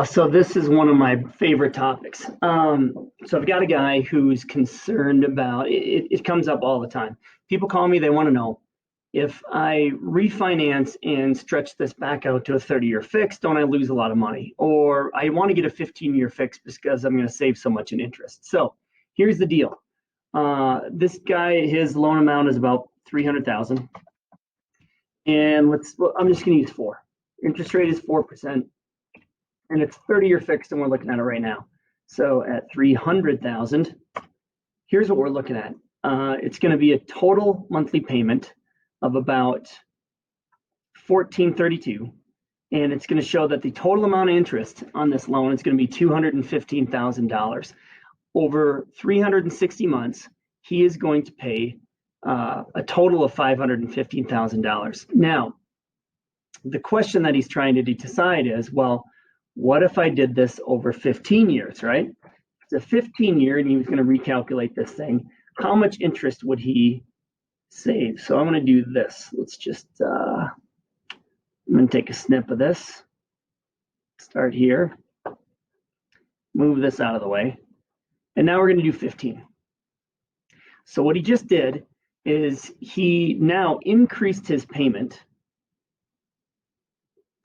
So this is one of my favorite topics. So I've got a guy who's concerned about it. It comes up all the time. People call me, they want to know if I refinance and stretch this back out to a 30-year fix, don't I lose a lot of money? Or I want to get a 15-year fix because I'm going to save so much in interest. So here's the deal. This guy, his loan amount is about $300,000. And I'm just going to use 4. Interest rate is 4%. And it's 30-year fixed, and we're looking at it right now. So at 300,000, here's what we're looking at. It's going to be a total monthly payment of about $1,432, and it's going to show that the total amount of interest on this loan is going to be $215,000. Over 360 months, he is going to pay a total of $515,000. Now, the question that he's trying to decide is, well, what if I did this over 15 years, right? It's a 15-year, and he was going to recalculate this thing. How much interest would he save? So I'm going to do this. Let's just, I'm going to take a snip of this. Start here. Move this out of the way. And now we're going to do 15. So what he just did is he now increased his payment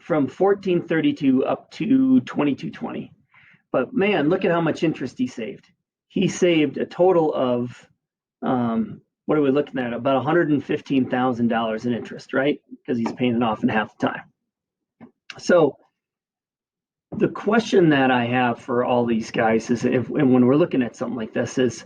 from $1,432 up to $2,220. But man, look at how much interest he saved. He saved a total of, what are we looking at? About $115,000 in interest, right? Because he's paying it off in half the time. So the question that I have for all these guys is, and when we're looking at something like this, is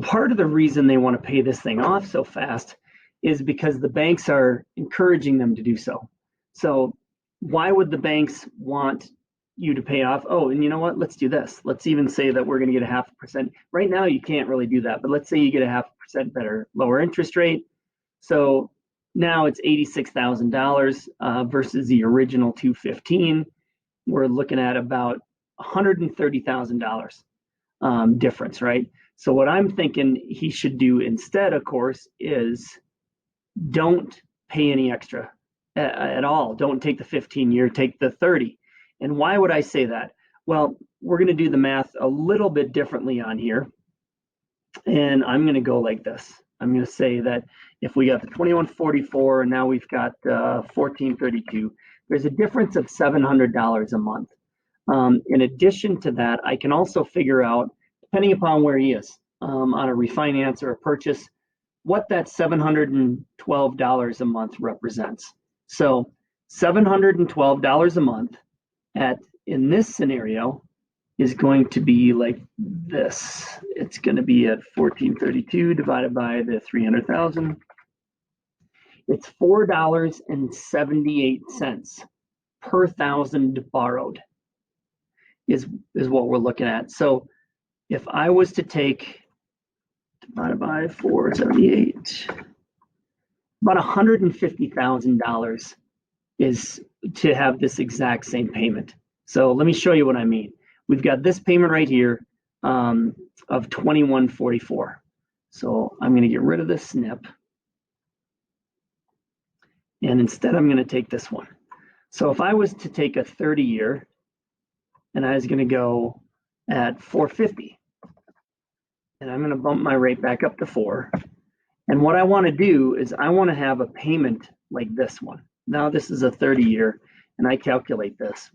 part of the reason they want to pay this thing off so fast is because the banks are encouraging them to do so. So why would the banks want you to pay off? Oh, and you know what? Let's do this. Let's even say that we're going to get a 0.5%. Right now, you can't really do that, but let's say you get a 0.5% better, lower interest rate. So now it's $86,000 versus the original $215. We're looking at about $130,000 difference, right? So what I'm thinking he should do instead, of course, is don't pay any extra at all. Don't take the 15-year, take the 30. And why would I say that? Well, we're going to do the math a little bit differently on here. And I'm going to go like this. I'm going to say that if we got the 2144 and now we've got 1432, there's a difference of $700 a month. In addition to that, I can also figure out, depending upon where he is on a refinance or a purchase, what that $712 a month represents. So $712 a month in this scenario is going to be like this. It's going to be at 1432 divided by the 300,000. It's $4.78 per thousand borrowed is what we're looking at. So if I was to take divided by 478, about $150,000 is to have this exact same payment. So let me show you what I mean. We've got this payment right here of $21.44. So I'm going to get rid of this snip. And instead, I'm going to take this one. So if I was to take a 30-year, and I was going to go at 450, and I'm going to bump my rate back up to 4. And what I want to do is I want to have a payment like this one. Now this is a 30-year, and I calculate this.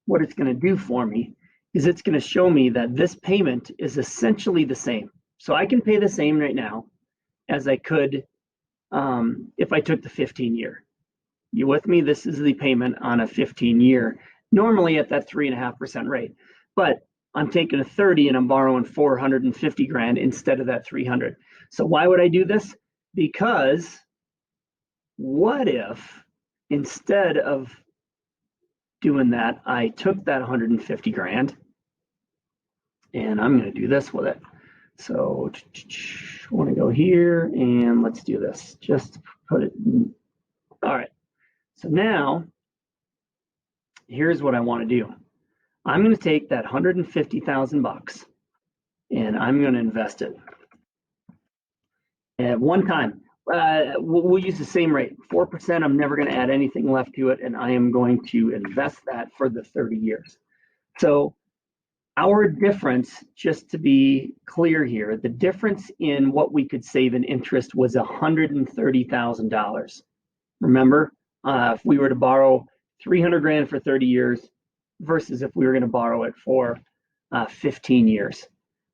What it's going to do for me is it's going to show me that this payment is essentially the same. So I can pay the same right now as I could if I took the 15-year. You with me? This is the payment on a 15-year, normally at that 3.5% rate. But I'm taking a 30 and I'm borrowing $450,000 instead of that 300. So why would I do this? Because what if instead of doing that, I took that $150,000 and I'm going to do this with it. So I want to go here and let's do this. Just put it in. All right. So now here's what I want to do. I'm going to take that $150,000 and I'm going to invest it at one time. we'll use the same rate, 4%. I'm never going to add anything left to it, and I am going to invest that for the 30 years. So our difference, just to be clear here, the difference in what we could save in interest was $130,000. Remember, if we were to borrow 300 grand for 30 years versus if we were going to borrow it for 15 years.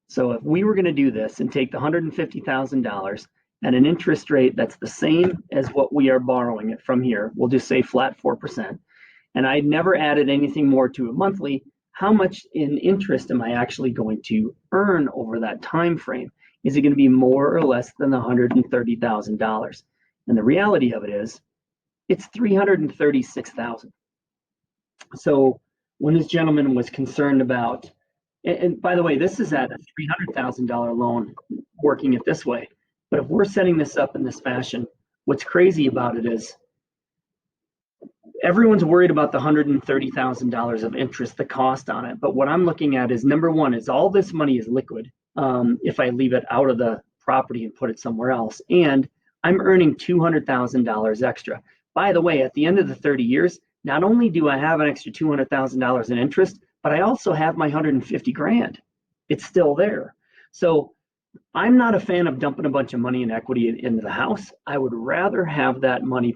So if we were going to do this and take the $150,000 at an interest rate that's the same as what we are borrowing it from here, we'll just say flat 4%, and I never added anything more to it monthly, how much in interest am I actually going to earn over that time frame? Is it going to be more or less than the $130,000? And the reality of it is, it's $336,000. So when this gentleman was concerned about, and by the way, this is at a $300,000 loan working it this way. But if we're setting this up in this fashion, what's crazy about it is everyone's worried about the $130,000 of interest, the cost on it. But what I'm looking at is, number one, is all this money is liquid if I leave it out of the property and put it somewhere else. And I'm earning $200,000 extra. By the way, at the end of the 30 years, not only do I have an extra $200,000 in interest, but I also have my 150 grand. It's still there. So I'm not a fan of dumping a bunch of money in equity into the house. I would rather have that money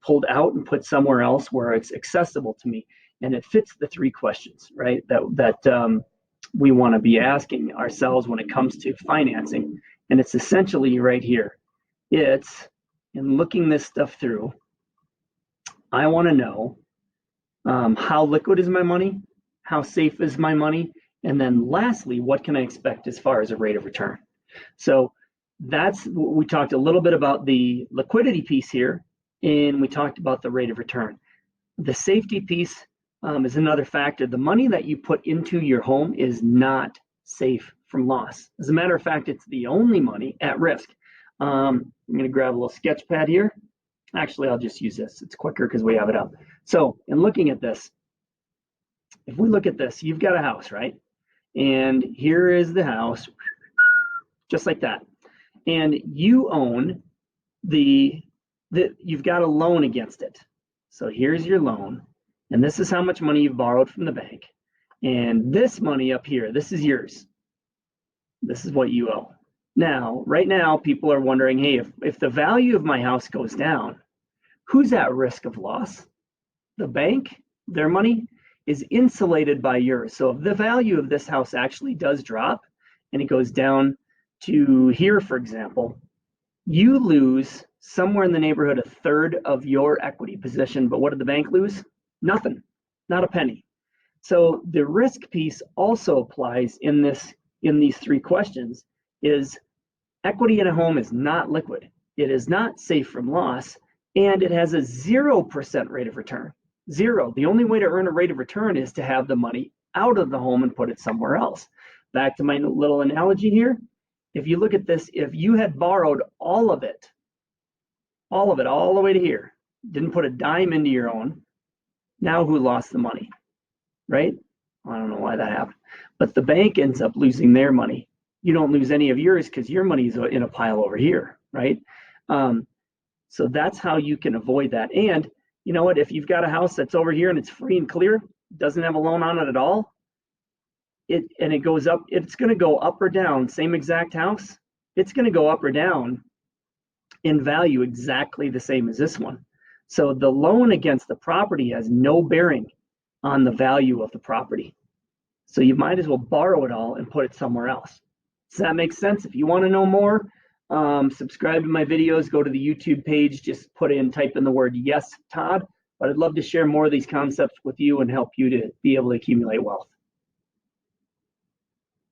pulled out and put somewhere else where it's accessible to me. And it fits the three questions, right, that we want to be asking ourselves when it comes to financing. And it's essentially right here. It's in looking this stuff through, I want to know how liquid is my money, how safe is my money, and then lastly, what can I expect as far as a rate of return? So that's, we talked a little bit about the liquidity piece here, and we talked about the rate of return. The safety piece is another factor. The money that you put into your home is not safe from loss. As a matter of fact, it's the only money at risk. I'm going to grab a little sketch pad here. Actually, I'll just use this. It's quicker because we have it up. So in looking at this, if we look at this, you've got a house, right? And here is the house, just like that. And you own you've got a loan against it. So here's your loan. And this is how much money you've borrowed from the bank. And this money up here, this is yours. This is what you owe. Now, right now, people are wondering, hey, if the value of my house goes down, who's at risk of loss? The bank, their money is insulated by yours. So if the value of this house actually does drop and it goes down to here, for example, you lose somewhere in the neighborhood a third of your equity position. But what did the bank lose? Nothing, not a penny. So the risk piece also applies in these three questions. Is equity in a home is not liquid. It is not safe from loss, and it has a 0% rate of return. Zero. The only way to earn a rate of return is to have the money out of the home and put it somewhere else. Back to my little analogy here. If you look at this, if you had borrowed all of it, all the way to here, didn't put a dime into your own, now who lost the money, right? I don't know why that happened. But the bank ends up losing their money. You don't lose any of yours because your money's in a pile over here, right? So that's how you can avoid that. And you know what? If you've got a house that's over here and it's free and clear, doesn't have a loan on it at all, it goes up, it's going to go up or down, same exact house, it's going to go up or down in value exactly the same as this one. So the loan against the property has no bearing on the value of the property. So you might as well borrow it all and put it somewhere else. Does that make sense? If you want to know more, subscribe to my videos, go to the YouTube page, just type in the word YesTodd. But I'd love to share more of these concepts with you and help you to be able to accumulate wealth.